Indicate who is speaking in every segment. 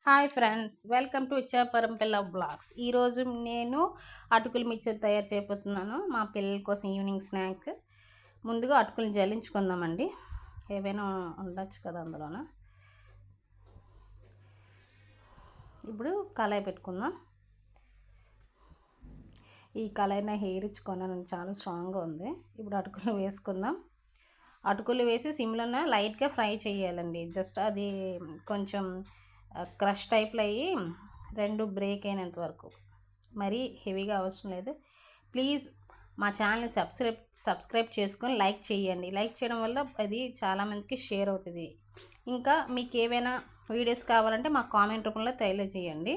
Speaker 1: Hi friends, welcome to Ichchapuram పిల్ల blogs. ఈరోజు నేను అటుకులు మిక్చర్ తయారు చేయబోతున్నాను మా పిల్లల కోసం ఈవినింగ్ స్నాక్. ముందుగా అటుకులు జల్లించుకుందామండి. ఏవైనా ఉండొచ్చు కదా అందులోన. ఇప్పుడు కళాయి పెట్టుకుందాం. ఈ కళాయిన హెయిర్ ఇచ్చుకున్నాను, చాలా స్ట్రాంగ్గా ఉంది. ఇప్పుడు అటుకులు వేసుకుందాం. అటుకులు వేసి సిమ్లోనే లైట్గా ఫ్రై చేయాలండి. జస్ట్ అది కొంచెం క్రష్ టైప్లో అయ్యి రెండు బ్రేక్ అయినంత వరకు, మరీ హెవీగా అవసరం లేదు. ప్లీజ్ మా ఛానల్ని సబ్స్క్రైబ్ చేసుకొని లైక్ చేయండి. లైక్ చేయడం వల్ల అది చాలామందికి షేర్ అవుతుంది. ఇంకా మీకు ఏవైనా వీడియోస్ కావాలంటే మాకు కామెంట్ రూపంలో తెలియజేయండి.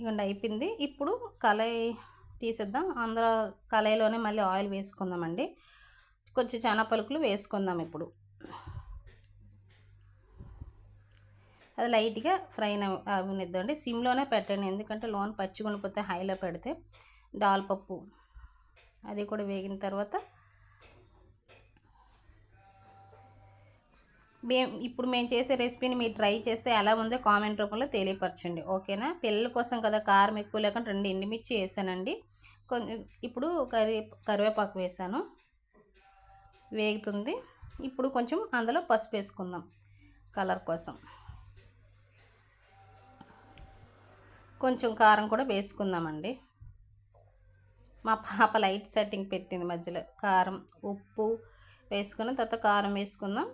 Speaker 1: ఇవ్వండి, అయిపోయింది. ఇప్పుడు కళాయి తీసేద్దాం. అందులో కళాయిలోనే మళ్ళీ ఆయిల్ వేసుకుందామండి. కొంచెం శనగపలుకులు వేసుకుందాం. ఇప్పుడు అది లైట్గా ఫ్రై అవనిద్దండి. సిమ్లోనే పెట్టండి, ఎందుకంటే లోన్ పచ్చిగా ఉండిపోతే హైలో పెడితే. దాల్పప్పు అది కూడా వేగిన తర్వాత ఇప్పుడు మేము చేసే రెసిపీని మీరు ట్రై చేస్తే ఎలా ఉందో కామెంట్ రూపంలో తెలియపరచండి, ఓకేనా? పిల్లల కోసం కదా, కారం ఎక్కువ లేకుండా 2 ఎండుమిర్చి వేసానండి. కొంచెం ఇప్పుడు కరివేపాకు వేసాను, వేగుతుంది. ఇప్పుడు కొంచెం అందులో పసుపు వేసుకుందాం కలర్ కోసం. కొంచెం కారం కూడా వేసుకుందామండి. మా పాప లైట్ సెట్టింగ్ పెట్టింది మధ్యలో. కారం, ఉప్పు వేసుకున్న తర్వాత కారం వేసుకుందాం.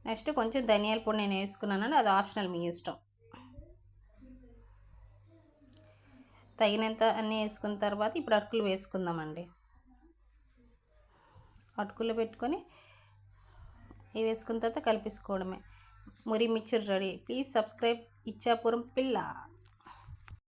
Speaker 1: నెక్స్ట్ కొంచెం ధనియాల పొడి నేను వేసుకున్నానండి, అది ఆప్షనల్, మీ ఇష్టం. తగినంత అన్నీ వేసుకున్న తర్వాత ఇప్పుడు అటుకులు వేసుకుందామండి. అటుకులు పెట్టుకొని ఇవి వేసుకున్న తర్వాత కలిపేసుకోవడమే. మురి mixture ready. Please subscribe Ichchapuram పిల్ల.